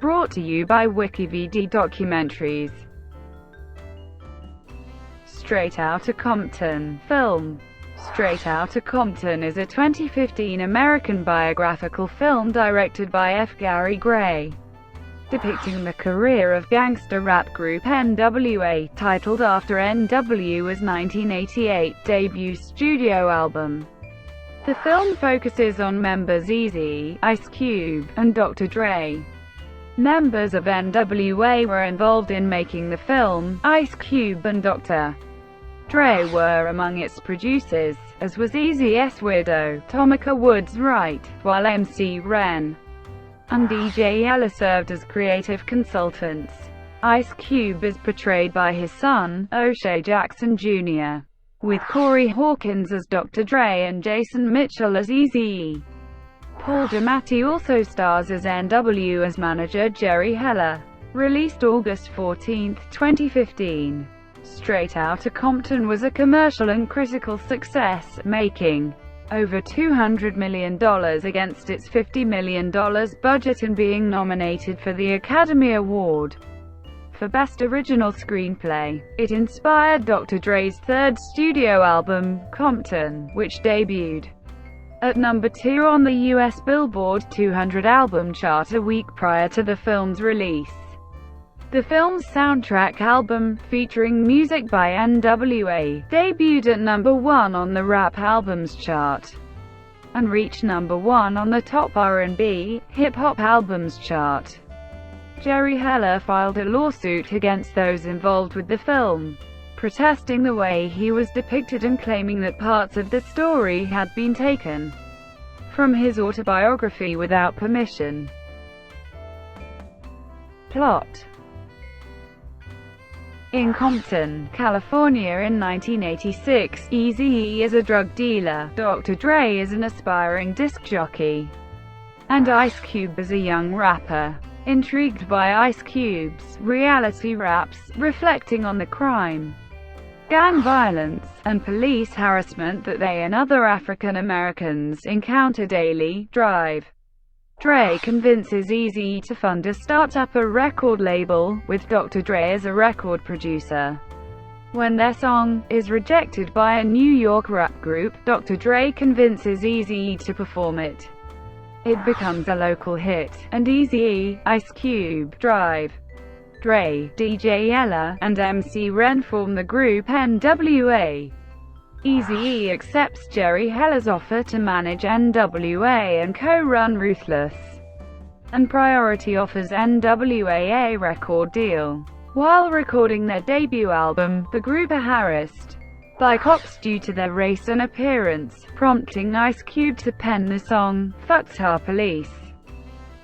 Brought to you by WikiVidi Documentaries. Straight Outta Compton film. Straight Outta Compton is a 2015 American biographical film directed by F. Gary Gray, depicting the career of gangster rap group N.W.A, titled after N.W.'s 1988 debut studio album. The film focuses on members Eazy-E, Ice Cube, and Dr. Dre. Members of N.W.A were involved in making the film. Ice Cube and Dr. Dre were among its producers, as was Eazy-E's widow, Tomica Woods-Wright, while MC Ren and DJ Yella served as creative consultants. Ice Cube is portrayed by his son, O'Shea Jackson Jr., with Corey Hawkins as Dr. Dre and Jason Mitchell as Eazy-E. Paul Giamatti also stars as N.W.'s manager Jerry Heller. Released August 14, 2015. Straight Outta Compton was a commercial and critical success, making over $200 million against its $50 million budget and being nominated for the Academy Award for Best Original Screenplay. It inspired Dr. Dre's third studio album, Compton, which debuted at number 2 on the US Billboard 200 album chart a week prior to the film's release. The film's soundtrack album, featuring music by N.W.A, debuted at number 1 on the Rap Albums chart, and reached number 1 on the top R&B, hip-hop albums chart. Jerry Heller filed a lawsuit against those involved with the film, protesting the way he was depicted and claiming that parts of the story had been taken from his autobiography without permission. Plot: in Compton, California in 1986, Eazy-E is a drug dealer, Dr. Dre is an aspiring disc jockey, and Ice Cube is a young rapper. Intrigued by Ice Cube's reality raps, reflecting on the crime, gang violence, and police harassment that they and other African Americans encounter daily, Dre convinces Eazy-E to fund a start-up record label, with Dr. Dre as a record producer. When their song is rejected by a New York rap group, Dr. Dre convinces Eazy-E to perform it. It becomes a local hit, and Eazy-E, Ice Cube, Dre, DJ Yella, and MC Ren form the group N.W.A. Eazy-E accepts Jerry Heller's offer to manage N.W.A and co-run Ruthless, and Priority offers N.W.A a record deal. While recording their debut album, the group are harassed by cops due to their race and appearance, prompting Ice Cube to pen the song, "Fucked Our Police."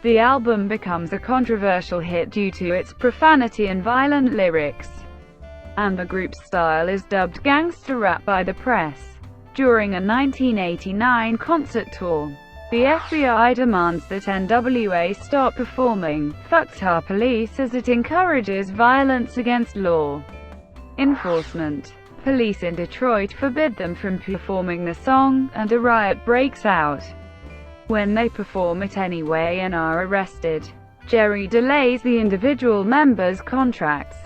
The album becomes a controversial hit due to its profanity and violent lyrics, and the group's style is dubbed gangsta rap by the press. During a 1989 concert tour, the FBI demands that N.W.A stop performing "Fucked Our Police" as it encourages violence against law enforcement. Police in Detroit forbid them from performing the song, and a riot breaks out when they perform it anyway and are arrested. Jerry delays the individual members' contracts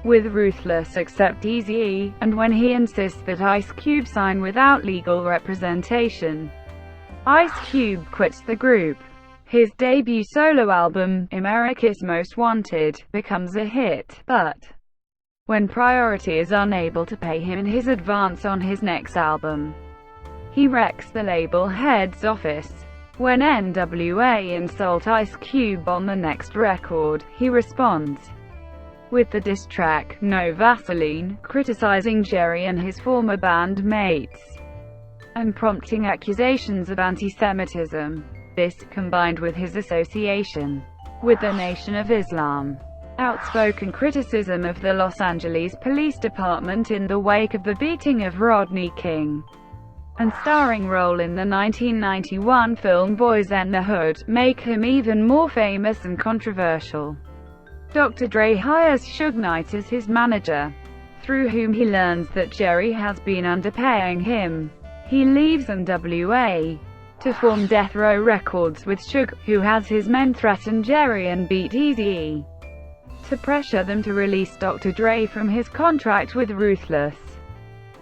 with Ruthless except Eazy-E, and when he insists that Ice Cube sign without legal representation, Ice Cube quits the group. His debut solo album, America's Most Wanted, becomes a hit, but when Priority is unable to pay him his advance on his next album, he wrecks the label head's office. When N.W.A insult Ice Cube on the next record, he responds with the diss track, "No Vaseline," criticizing Jerry and his former band mates, and prompting accusations of anti-Semitism. This, combined with his association with the Nation of Islam, outspoken criticism of the Los Angeles Police Department in the wake of the beating of Rodney King, and starring role in the 1991 film Boys in the Hood, make him even more famous and controversial. Dr. Dre hires Suge Knight as his manager, through whom he learns that Jerry has been underpaying him. He leaves N.W.A to form Death Row Records with Suge, who has his men threaten Jerry and beat Eazy-E to pressure them to release Dr. Dre from his contract with Ruthless.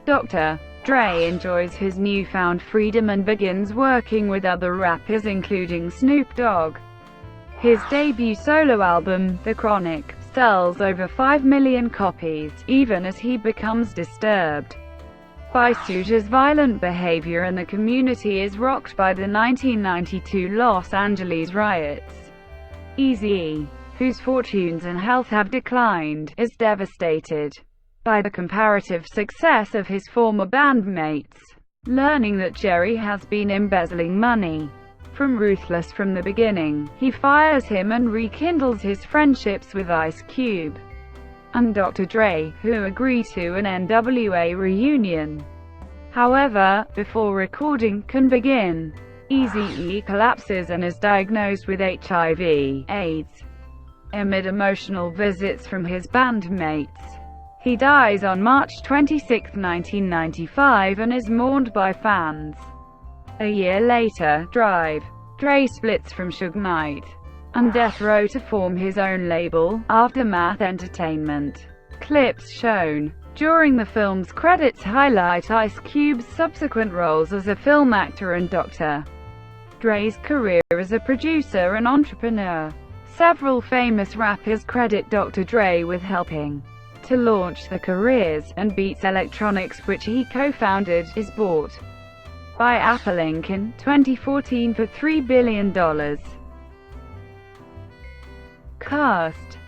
Dr. Dre enjoys his newfound freedom and begins working with other rappers including Snoop Dogg. His debut solo album, The Chronic, sells over 5 million copies, even as he becomes disturbed by Suge's violent behavior and the community is rocked by the 1992 Los Angeles riots. Eazy-E, whose fortunes and health have declined, is devastated by the comparative success of his former bandmates. Learning that Jerry has been embezzling money from Ruthless from the beginning, he fires him and rekindles his friendships with Ice Cube and Dr. Dre, who agree to an N.W.A. reunion. However, before recording can begin, Eazy-E collapses and is diagnosed with HIV/AIDS. Amid emotional visits from his bandmates, he dies on March 26, 1995 and is mourned by fans. A year later, Dre splits from Suge Knight and Death Row to form his own label, Aftermath Entertainment. Clips shown during the film's credits highlight Ice Cube's subsequent roles as a film actor and Dr. Dre's career as a producer and entrepreneur. Several famous rappers credit Dr. Dre with helping to launch their careers, and Beats Electronics, which he co-founded, is bought by Apple Inc. in 2014 for $3 billion. Cast: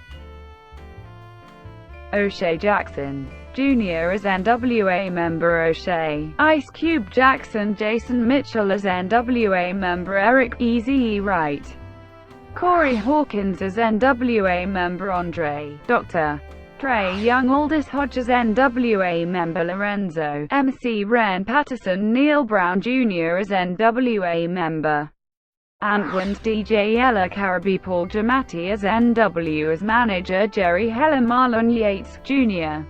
O'Shea Jackson Jr. as N.W.A. member O'Shea, Ice Cube Jackson, Jason Mitchell as N.W.A. member Eric, Eazy-E Wright, Corey Hawkins as N.W.A. member Andre, Dr. Dre Young, Aldous Hodges N.W.A. member Lorenzo, MC Ren Patterson, Neil Brown Jr. as N.W.A. member Antwin, DJ Yella, Caribbean, Paul Giamatti as N.W. as manager Jerry Heller, Marlon Yates, Jr.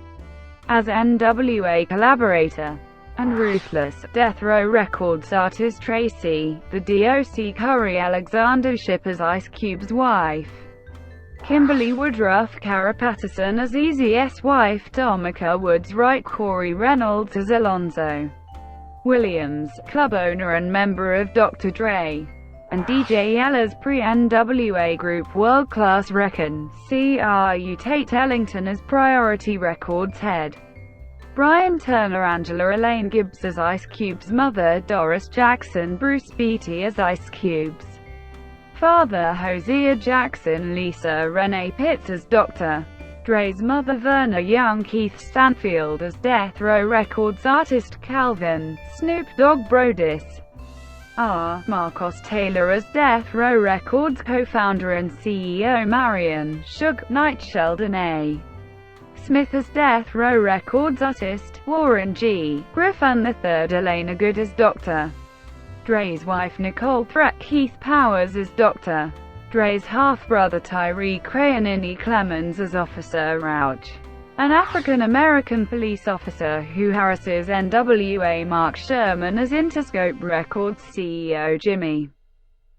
as N.W.A. collaborator and Ruthless, Death Row Records artist Tracy, the DOC Curry, Alexander Shipp as Ice Cube's wife, Kimberly Woodruff, Cara Patterson as Eazy-E's wife, Tomica Woods-Wright, Corey Reynolds as Alonzo Williams, club owner and member of Dr. Dre, and DJ Yella's pre-N.W.A. group World Class Reckon, Cru Tate Ellington as Priority Records head, Brian Turner, Angela Elaine Gibbs as Ice Cube's mother, Doris Jackson, Bruce Beatty as Ice Cube's father, Hosea Jackson, Lisa Renee Pitts as Dr. Dre's mother, Verna Young, Keith Stanfield as Death Row Records artist Calvin, Snoop Dogg Brodus, Marcos Taylor as Death Row Records co-founder and CEO Marion, Suge Knight, Sheldon A. Smith as Death Row Records artist, Warren G. Griffin III, Elena Good as Dr. Dre's wife Nicole Threat, Keith Powers as Dr. Dre's half-brother Tyree Crayon, Clemens as Officer Rauch, an African-American police officer who harasses N.W.A. Mark Sherman as Interscope Records CEO Jimmy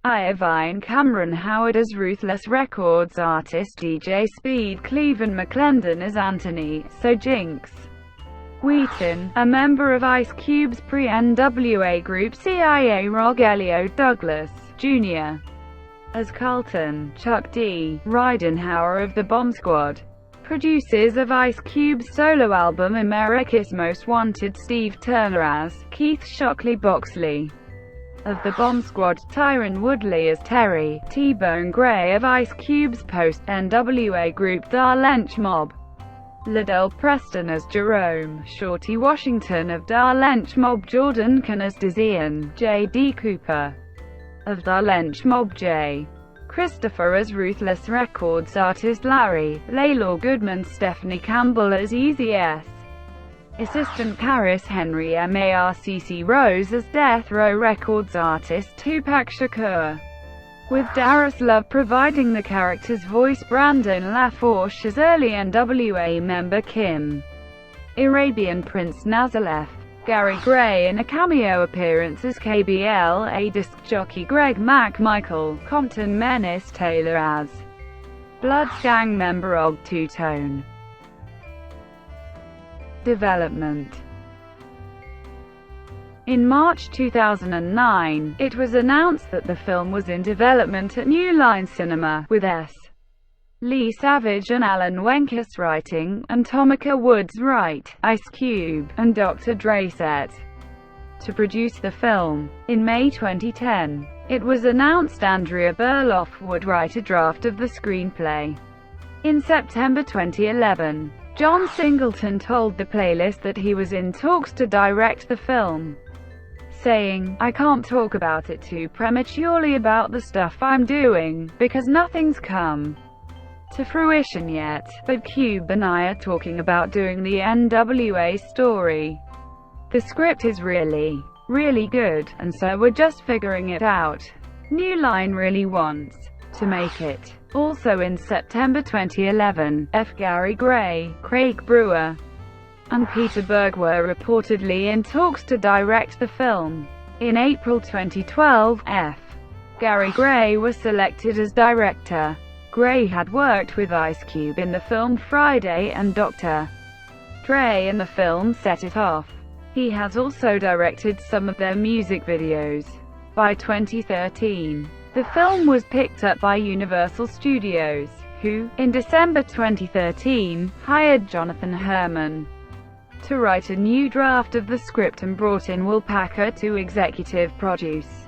Iovine, Cameron Howard as Ruthless Records artist DJ Speed, Cleveland McClendon as Anthony So Jinx Wheaton, a member of Ice Cube's pre-N.W.A. group CIA, Rogelio Douglas, Jr. as Carlton, Chuck D. Ridenhour of the Bomb Squad, producers of Ice Cube's solo album America's Most Wanted, Steve Turner as Keith Shockley Boxley of the Bomb Squad, Tyron Woodley as Terry, T-Bone Gray of Ice Cube's post-N.W.A. group Da Lench Mob, Liddell Preston as Jerome, Shorty Washington of Da Lench Mob, Jordan Kahn as Dizian, J.D. Cooper of Da Lench Mob, J. Christopher as Ruthless Records artist Larry, Laylaw Goodman, Stephanie Campbell as Eazy-E's assistant Karis Henry, Marcc Rose as Death Row Records artist Tupac Shakur, with Darius Love providing the character's voice. Brandon LaForge as early N.W.A. member Kim, Arabian Prince Nazaleth, Gary Gray in a cameo appearance as KBLA disc jockey Greg Mac, Michael Compton Menace Taylor as Blood's gang member Og Two-Tone. Development. In March 2009, it was announced that the film was in development at New Line Cinema, with S. Lee Savage and Alan Wenkus writing, and Tomica Woods-Wright, Ice Cube, and Dr. Dre set to produce the film. In May 2010, it was announced Andrea Berloff would write a draft of the screenplay. In September 2011, John Singleton told the Playlist that he was in talks to direct the film, saying, "I can't talk about it too prematurely about the stuff I'm doing, because nothing's come to fruition yet, but Cube and I are talking about doing the N.W.A. story. The script is really, really good, and so we're just figuring it out. New Line really wants to make it." Also in September 2011, F. Gary Gray, Craig Brewer, and Peter Berg were reportedly in talks to direct the film. In April 2012, F. Gary Gray was selected as director. Gray had worked with Ice Cube in the film Friday and Dr. Dre in the film Set It Off. He has also directed some of their music videos. By 2013, the film was picked up by Universal Studios, who, in December 2013, hired Jonathan Herman to write a new draft of the script and brought in Will Packer to executive produce,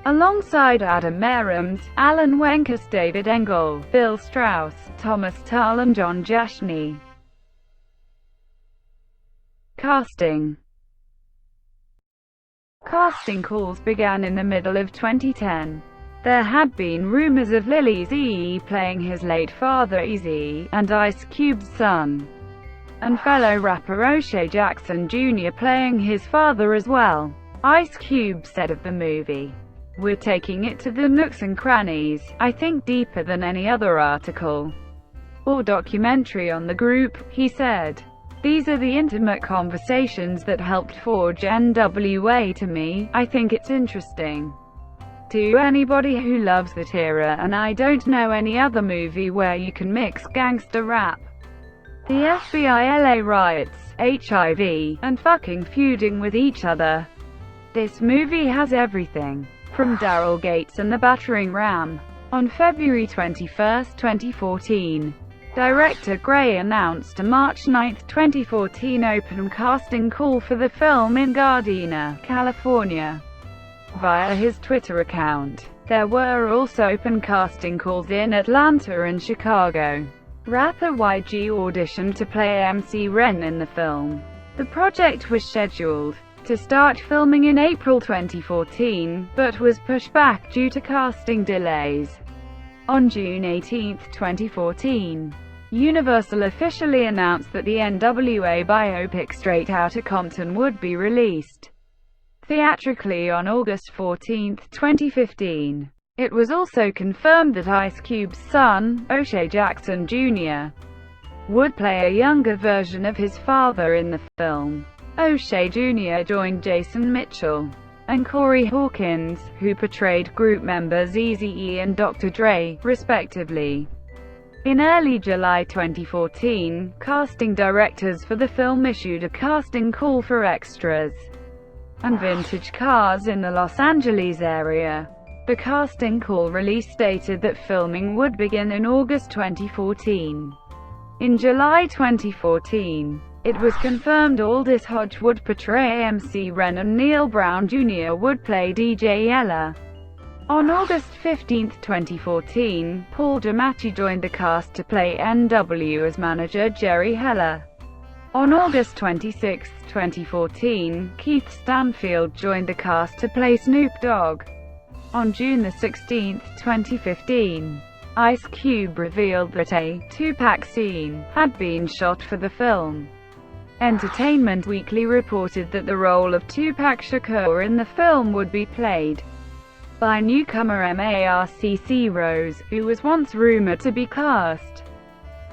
alongside Adam Merriams, Alan Wenkus, David Engel, Bill Strauss, Thomas Tull and John Jashny. Casting. Casting calls began in the middle of 2010. There had been rumors of Lil Eazy-E playing his late father Eazy-E, and Ice Cube's son and fellow rapper O'Shea Jackson Jr. playing his father as well. Ice Cube said of the movie, "We're taking it to the nooks and crannies, I think deeper than any other article or documentary on the group," he said. "These are the intimate conversations that helped forge N.W.A. to me. I think it's interesting to anybody who loves that era, and I don't know any other movie where you can mix gangster rap, the FBI, LA riots, HIV, and fucking feuding with each other. This movie has everything from Daryl Gates and the battering ram." On February 21, 2014, director Gray announced a March 9, 2014 open casting call for the film in Gardena, California, via his Twitter account. There were also open casting calls in Atlanta and Chicago. Rapper YG auditioned to play MC Ren in the film. The project was scheduled to start filming in April 2014, but was pushed back due to casting delays. On June 18, 2014, Universal officially announced that the N.W.A. biopic Straight Outta Compton would be released theatrically on August 14, 2015. It was also confirmed that Ice Cube's son, O'Shea Jackson Jr., would play a younger version of his father in the film. O'Shea Jr. joined Jason Mitchell and Corey Hawkins, who portrayed group members Eazy-E and Dr. Dre, respectively. In early July 2014, casting directors for the film issued a casting call for extras and vintage cars in the Los Angeles area. The casting call release stated that filming would begin in August 2014. In July 2014, it was confirmed Aldis Hodge would portray MC Ren and Neil Brown Jr. would play DJ Yella. On August 15, 2014, Paul Giamatti joined the cast to play N.W.A.'s manager Jerry Heller. On August 26, 2014, Keith Stanfield joined the cast to play Snoop Dogg. On June 16, 2015, Ice Cube revealed that a two-pack scene had been shot for the film. Entertainment Weekly reported that the role of Tupac Shakur in the film would be played by newcomer Marcc Rose, who was once rumored to be cast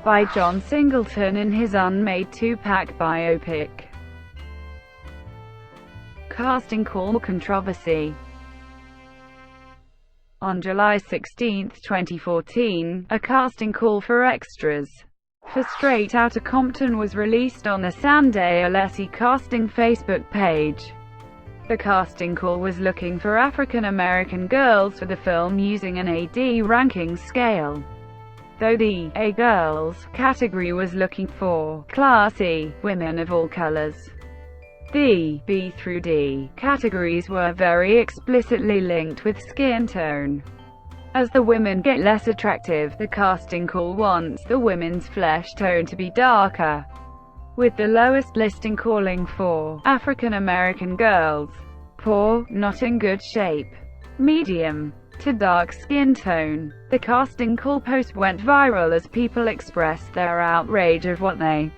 by John Singleton in his unmade Tupac biopic. casting call controversy. On July 16, 2014, a casting call for extras for Straight Outta Compton was released on the Sunday Alessi casting Facebook page. The casting call was looking for African American girls for the film using an AD ranking scale, though the A girls category was looking for classy women of all colors. The B through D categories were very explicitly linked with skin tone. As the women get less attractive, the casting call wants the women's flesh tone to be darker, with the lowest listing calling for African American girls, poor, not in good shape, medium to dark skin tone. The casting call post went viral as people expressed their outrage of what they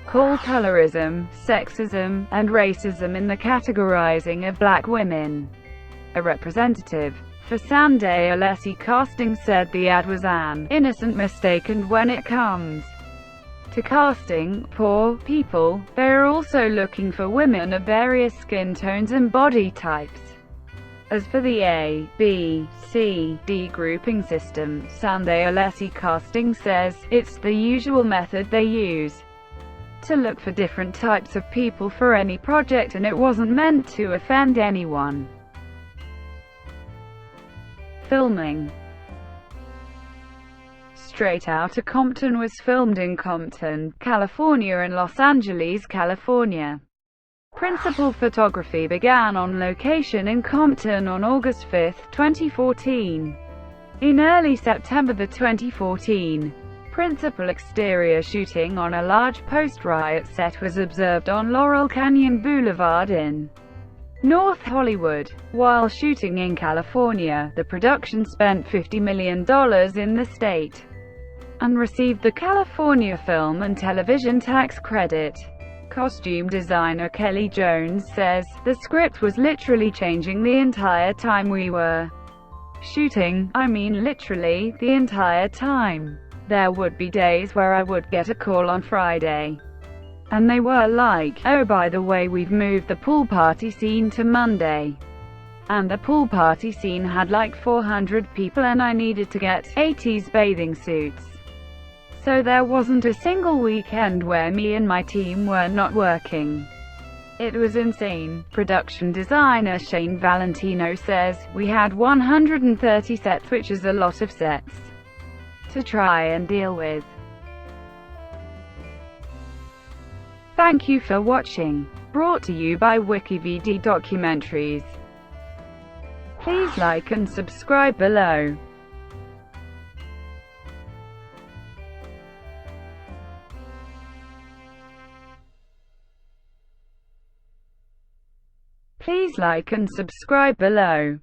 call colorism, sexism, and racism in the categorizing of black women. A representative for Sunday Alessi casting said the ad was an innocent mistake, and when it comes to casting poor people, they are also looking for women of various skin tones and body types. As for the A, B, C, D grouping system, Sunday Alessi casting says, it's the usual method they use to look for different types of people for any project, and it wasn't meant to offend anyone. Filming. Straight Outta Compton was filmed in Compton, California and Los Angeles, California. Principal photography began on location in Compton on August 5, 2014. In early September 2014, principal exterior shooting on a large post-riot set was observed on Laurel Canyon Boulevard in North Hollywood. While shooting in California, the production spent $50 million in the state and received the California Film and Television Tax Credit. Costume designer Kelly Jones says, the script was literally changing the entire time we were shooting. I mean literally, the entire time. There would be days where I would get a call on Friday, and they were like, oh by the way, we've moved the pool party scene to Monday. And the pool party scene had like 400 people and I needed to get 80s bathing suits. So there wasn't a single weekend where me and my team were not working. It was insane. Production designer Shane Valentino says, we had 130 sets, which is a lot of sets to try and deal with. Thank you for watching. Brought to you by WikiVidi Documentaries. Please like and subscribe below. Please like and subscribe below.